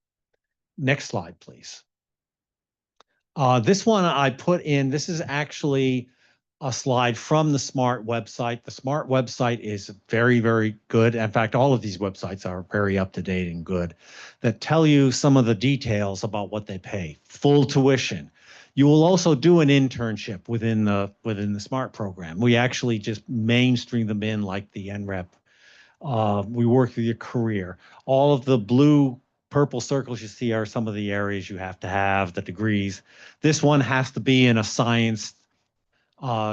Next slide, please. This one I put in, this is actually a slide from the SMART website. The SMART website is very, very good. In fact, all of these websites are very up to date and good that tell you some of the details about what they pay. Full tuition. You will also do an internship within the SMART program. We actually just mainstream them in like the NREP. We work through your career. All of the blue, purple circles you see are some of the areas you have to have, the degrees. This one has to be in a science,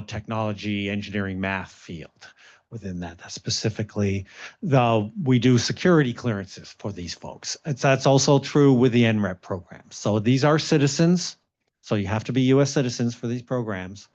technology, engineering, math field. Within that, specifically, we do security clearances for these folks. That's also true with the NREP program. So these are citizens, so you have to be U.S. citizens for these programs,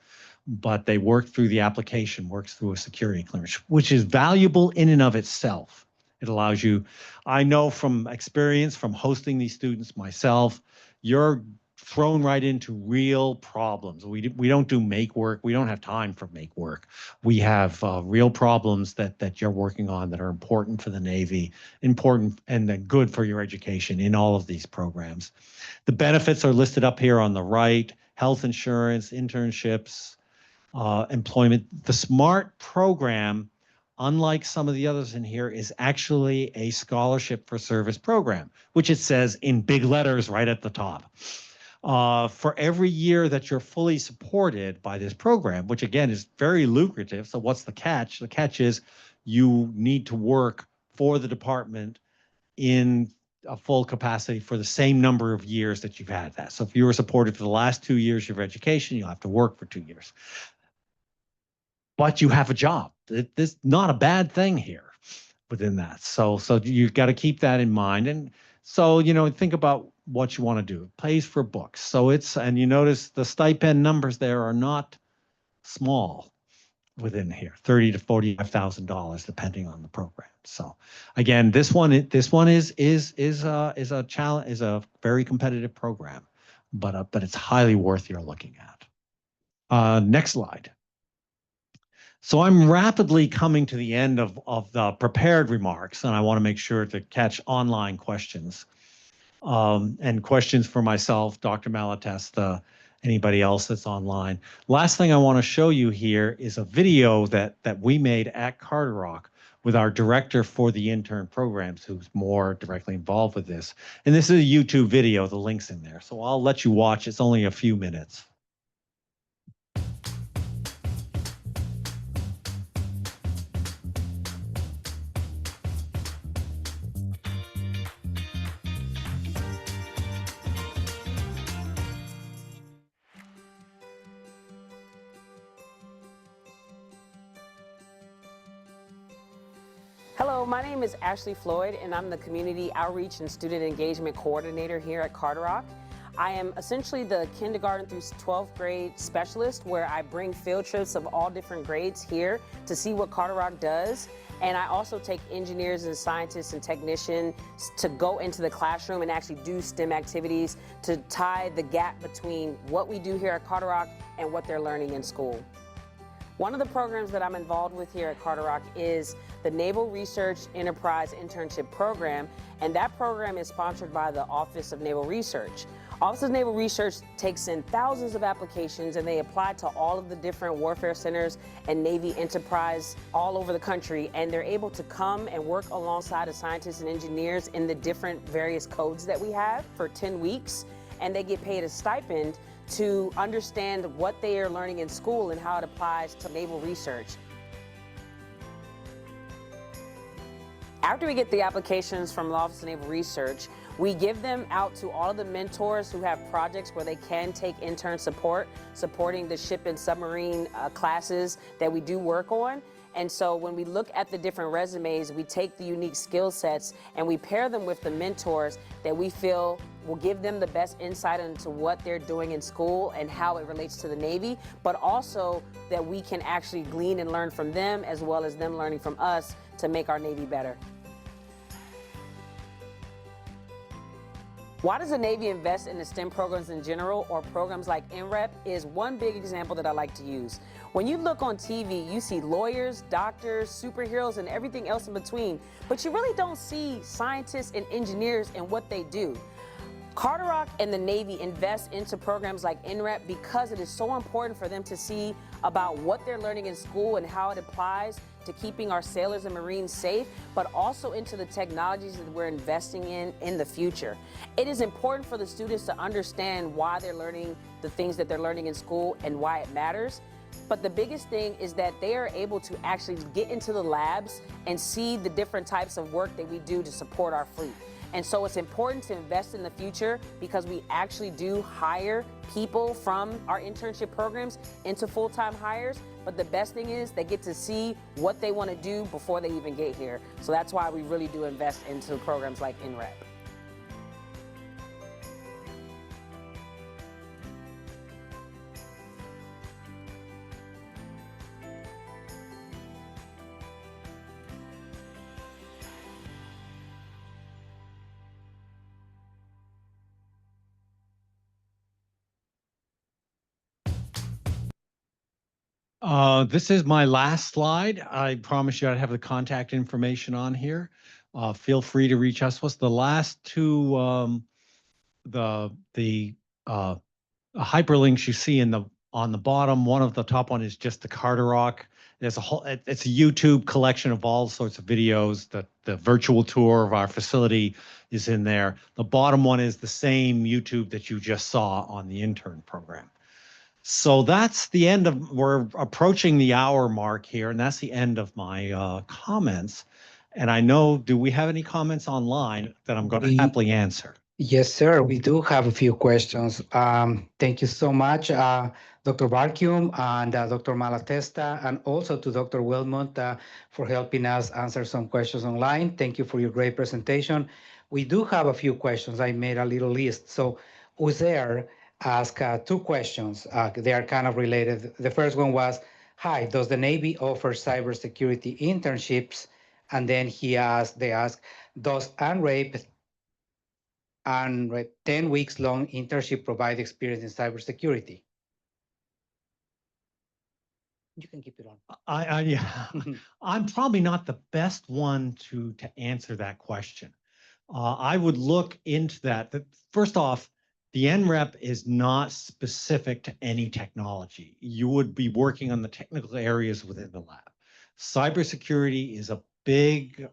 but they work through the application, works through a security clearance, which is valuable in and of itself. It allows you, I know from experience from hosting these students myself, you're thrown right into real problems. We don't do make work. We don't have time for make work. We have real problems that you're working on that are important for the Navy, important and then good for your education in all of these programs. The benefits are listed up here on the right: health insurance, internships, employment. The SMART program, unlike some of the others in here, is actually a scholarship for service program, which it says in big letters right at the top. For every year that you're fully supported by this program, which again is very lucrative. So what's the catch? The catch is you need to work for the department in a full capacity for the same number of years that you've had that. So if you were supported for the last 2 years of your education, you'll have to work for 2 years. But you have a job. This is not a bad thing here within that. So you've got to keep that in mind. And so, you know, think about what you want to do. It pays for books. So and you notice the stipend numbers there are not small within here, $30,000 to $45,000 depending on the program. So again, this one is a challenge, is a very competitive program, but it's highly worth your looking at. Next slide. So I'm rapidly coming to the end of the prepared remarks, and I want to make sure to catch online questions and questions for myself, Dr. Malatesta, anybody else that's online. Last thing I want to show you here is a video that we made at Carter Rock with our director for the intern programs, who's more directly involved with this. And this is a YouTube video, the link's in there. So I'll let you watch. It's only a few minutes. Hello, my name is Ashley Floyd, and I'm the Community Outreach and Student Engagement Coordinator here at Carter Rock. I am essentially the kindergarten through 12th grade specialist, where I bring field trips of all different grades here to see what Carter Rock does. And I also take engineers and scientists and technicians to go into the classroom and actually do STEM activities to tie the gap between what we do here at Carter Rock and what they're learning in school. One of the programs that I'm involved with here at Carter Rock is the Naval Research Enterprise Internship Program, and that program is sponsored by the Office of Naval Research. Office of Naval Research takes in thousands of applications, and they apply to all of the different warfare centers and Navy enterprise all over the country, and they're able to come and work alongside the scientists and engineers in the different various codes that we have for 10 weeks, and they get paid a stipend to understand what they are learning in school and how it applies to naval research. After we get the applications from the Office of Naval Research, we give them out to all of the mentors who have projects where they can take intern support, supporting the ship and submarine classes that we do work on. And so when we look at the different resumes, we take the unique skill sets and we pair them with the mentors that we feel will give them the best insight into what they're doing in school and how it relates to the Navy, but also that we can actually glean and learn from them as well as them learning from us to make our Navy better. Why does the Navy invest in the STEM programs in general, or programs like NREP, is one big example that I like to use. When you look on TV, you see lawyers, doctors, superheroes, and everything else in between, but you really don't see scientists and engineers and what they do. Carter Rock and the Navy invest into programs like NREP because it is so important for them to see about what they're learning in school and how it applies to keeping our sailors and Marines safe, but also into the technologies that we're investing in the future. It is important for the students to understand why they're learning the things that they're learning in school and why it matters. But the biggest thing is that they are able to actually get into the labs and see the different types of work that we do to support our fleet. And so it's important to invest in the future because we actually do hire people from our internship programs into full-time hires. But the best thing is they get to see what they want to do before they even get here. So that's why we really do invest into programs like NREP. This is my last slide. I promise you I'd have the contact information on here. Feel free to reach us. What's the last two, the hyperlinks you see on the bottom? One of the top one is just the Carter Rock. There's it's a YouTube collection of all sorts of videos. The virtual tour of our facility is in there. The bottom one is the same YouTube that you just saw on the intern program. So that's the end of, we're approaching the hour mark here, and that's the end of my comments. And I know, do we have any comments online that I'm going to happily answer? Yes, sir. We do have a few questions. Thank you so much, Dr. Barkium and Dr. Malatesta, and also to Dr. Wilmot for helping us answer some questions online. Thank you for your great presentation. We do have a few questions. I made a little list. So Uzair asked two questions. They are kind of related. The first one was, hi, does the Navy offer cybersecurity internships? And then they asked, does UNRAPE and 10 weeks long internship provide experience in cybersecurity? You can keep it on. Yeah, I'm probably not the best one to answer that question. I would look into that. First off, The NREP is not specific to any technology. You would be working on the technical areas within the lab. Cybersecurity is a big,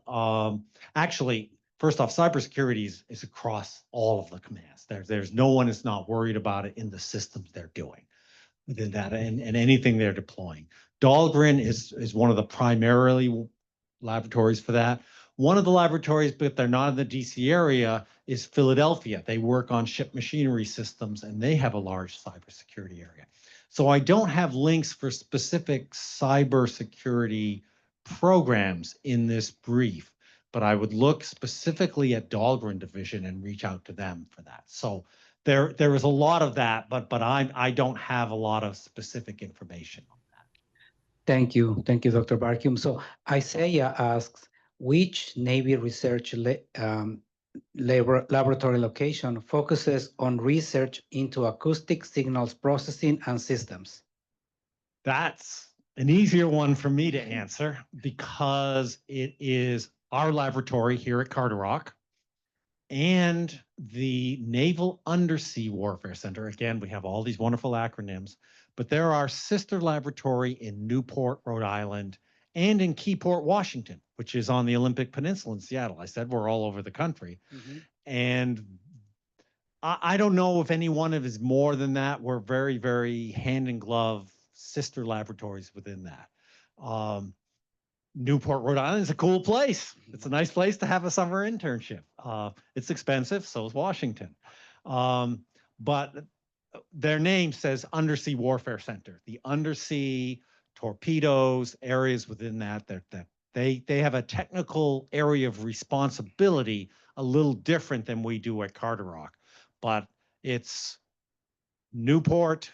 actually, first off, cybersecurity is across all of the commands. There's no one is not worried about it in the systems they're doing within that and anything they're deploying. Dahlgren is one of the primarily laboratories for that. One of the laboratories, but they're not in the DC area, is Philadelphia. They work on ship machinery systems and they have a large cybersecurity area. So I don't have links for specific cybersecurity programs in this brief, but I would look specifically at Dahlgren division and reach out to them for that. So there is a lot of that, but I don't have a lot of specific information on that. Thank you, Dr. Barkum. So Isaiah asks, which Navy research laboratory location focuses on research into acoustic signals processing and systems? That's an easier one for me to answer because it is our laboratory here at Carderock and the Naval Undersea Warfare Center. Again, we have all these wonderful acronyms, but there are sister laboratory in Newport, Rhode Island, and in Keyport, Washington, which is on the Olympic Peninsula in Seattle. I said we're all over the country. Mm-hmm. And I don't know if any one of is more than that. We're very, very hand in glove sister laboratories within that. Newport, Rhode Island is a cool place. It's a nice place to have a summer internship. It's expensive, so is Washington. But their name says Undersea Warfare Center. The undersea torpedoes, areas within that they have a technical area of responsibility a little different than we do at Carderock. But it's Newport,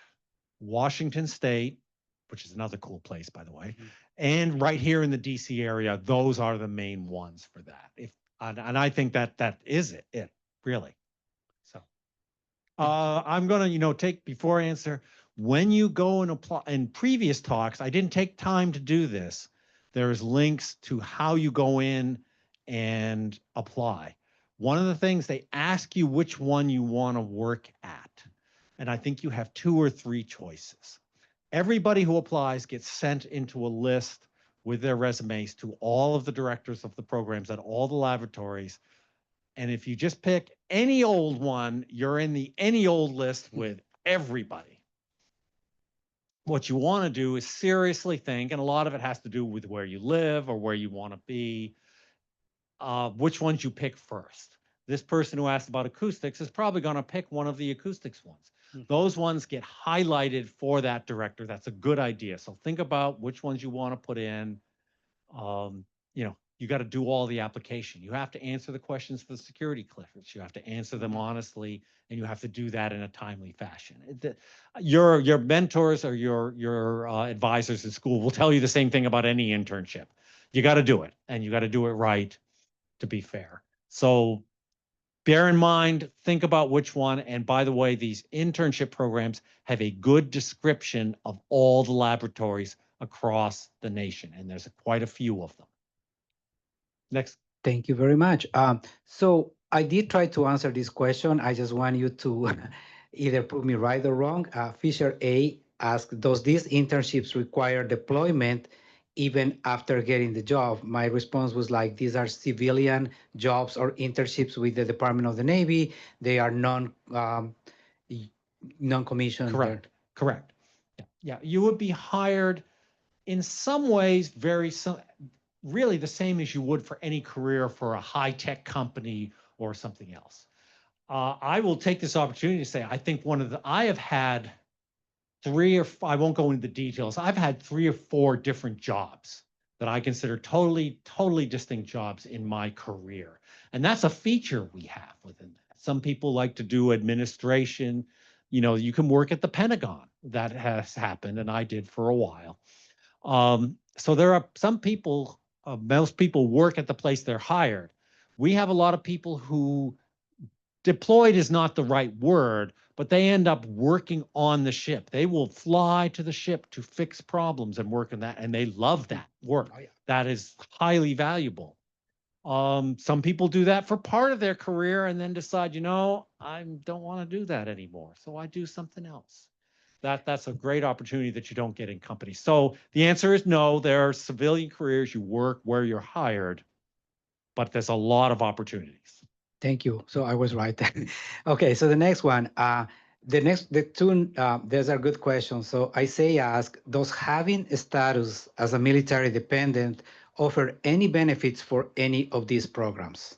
Washington State, which is another cool place, by the way, and right here in the DC area, those are the main ones for that. And I think that is it really. So I'm gonna take before I answer. When you go and apply in previous talks, I didn't take time to do this. There's links to how you go in and apply. One of the things they ask you which one you want to work at. And I think you have 2 or 3 choices. Everybody who applies gets sent into a list with their resumes to all of the directors of the programs at all the laboratories. And if you just pick any old one, you're in the any old list with everybody. What you want to do is seriously think, and a lot of it has to do with where you live or where you want to be, which ones you pick first. This person who asked about acoustics is probably going to pick one of the acoustics ones. Those ones get highlighted for that director. That's a good idea. So think about which ones you want to put in. You got to do all the application. You have to answer the questions for the security clearance. You have to answer them honestly, and you have to do that in a timely fashion. Your mentors or your advisors in school will tell you the same thing about any internship. You got to do it, and you got to do it right to be fair. So bear in mind, think about which one. And by the way, these internship programs have a good description of all the laboratories across the nation, and there's quite a few of them. Next. Thank you very much. So I did try to answer this question. I just want you to either prove me right or wrong. Fisher A asked, does these internships require deployment even after getting the job? My response was like, these are civilian jobs or internships with the Department of the Navy. They are non-commissioned. Correct. Yeah. You would be hired in some ways really the same as you would for any career for a high-tech company or something else. I will take this opportunity to say, I think I have had 3 or 4, I won't go into the details. I've had 3 or 4 different jobs that I consider totally distinct jobs in my career. And that's a feature we have within that. Some people like to do administration. You can work at the Pentagon. That has happened, and I did for a while. So there are some people, most people work at the place they're hired. We have a lot of people who deployed is not the right word, but they end up working on the ship. They will fly to the ship to fix problems and work on that, and they love that work. Oh, yeah. That is highly valuable. Some people do that for part of their career and then decide, I don't want to do that anymore. So I do something else. That's a great opportunity that you don't get in companies. So the answer is no. There are civilian careers, you work where you're hired, but there's a lot of opportunities. Thank you. So I was right. Okay, so the next one, the two, those are good questions. So I say ask, does having a status as a military dependent offer any benefits for any of these programs?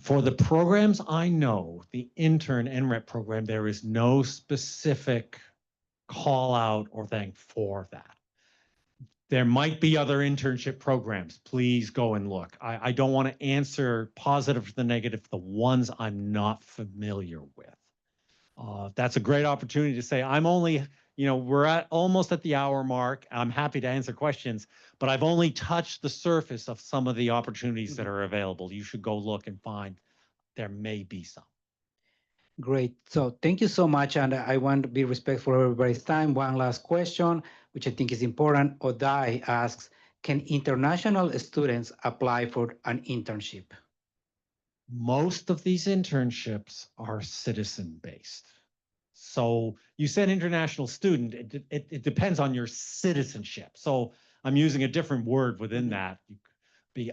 For the programs I know, the intern NREP program, there is no specific call out or thing for that. There might be other internship programs. Please go and look. I don't want to answer positive or the negative, the ones I'm not familiar with. That's a great opportunity to say, I'm only, we're almost at the hour mark. I'm happy to answer questions, but I've only touched the surface of some of the opportunities that are available. You should go look and find there may be some. Great. So thank you so much. And I want to be respectful of everybody's time. One last question, which I think is important. Odai asks, can international students apply for an internship? Most of these internships are citizen based. So you said international student, it depends on your citizenship. So I'm using a different word within that.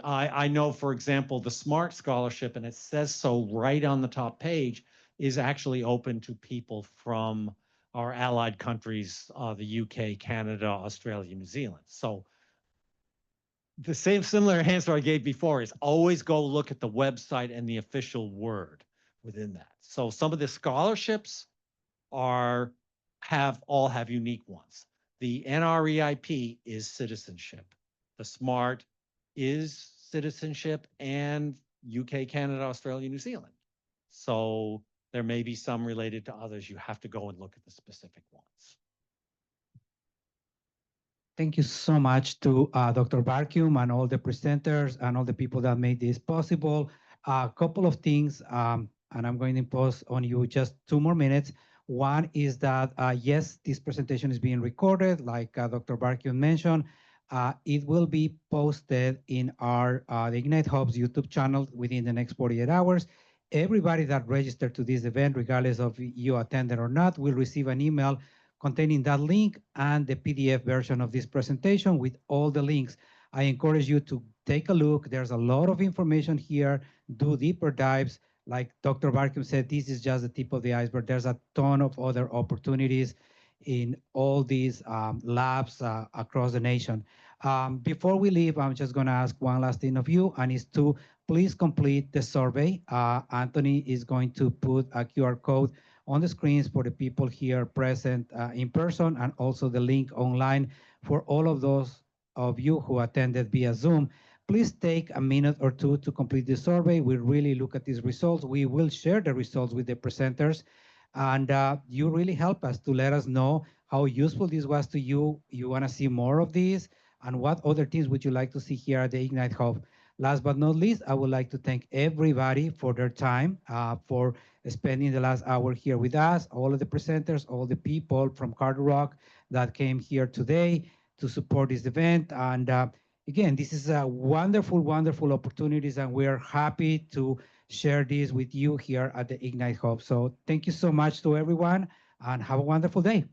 I know, for example, the SMART scholarship, and it says so right on the top page, is actually open to people from our allied countries, the UK, Canada, Australia, New Zealand. So the same similar answer I gave before is always go look at the website and the official word within that. So some of the scholarships all have unique ones. The NREIP is citizenship. The SMART is citizenship and UK, Canada, Australia, New Zealand. So there may be some related to others. You have to go and look at the specific ones. Thank you so much to Dr. Barkum and all the presenters and all the people that made this possible. A couple of things, and I'm going to impose on you just 2 more minutes. One is that, yes, this presentation is being recorded, like Dr. Barkum mentioned. It will be posted in our the Ignite Hub's YouTube channel within the next 48 hours. Everybody that registered to this event, regardless of you attended or not, will receive an email containing that link and the PDF version of this presentation with all the links. I encourage you to take a look. There's a lot of information here. Do deeper dives. Like Dr. Barkum said, this is just the tip of the iceberg. There's a ton of other opportunities in all these labs across the nation. Before we leave, I'm just going to ask one last thing of you, and it's to please complete the survey. Anthony is going to put a QR code on the screens for the people here present in person, and also the link online for all of those of you who attended via Zoom. Please take a minute or two to complete the survey. We really look at these results. We will share the results with the presenters, and you really help us to let us know how useful this was to you. You want to see more of these, and what other things would you like to see here at the Ignite Hub. Last but not least, I would like to thank everybody for their time, for spending the last hour here with us, all of the presenters, all the people from Carter Rock that came here today to support this event. And again, this is a wonderful, wonderful opportunities, and we are happy to share this with you here at the Ignite Hub. So thank you so much to everyone, and have a wonderful day.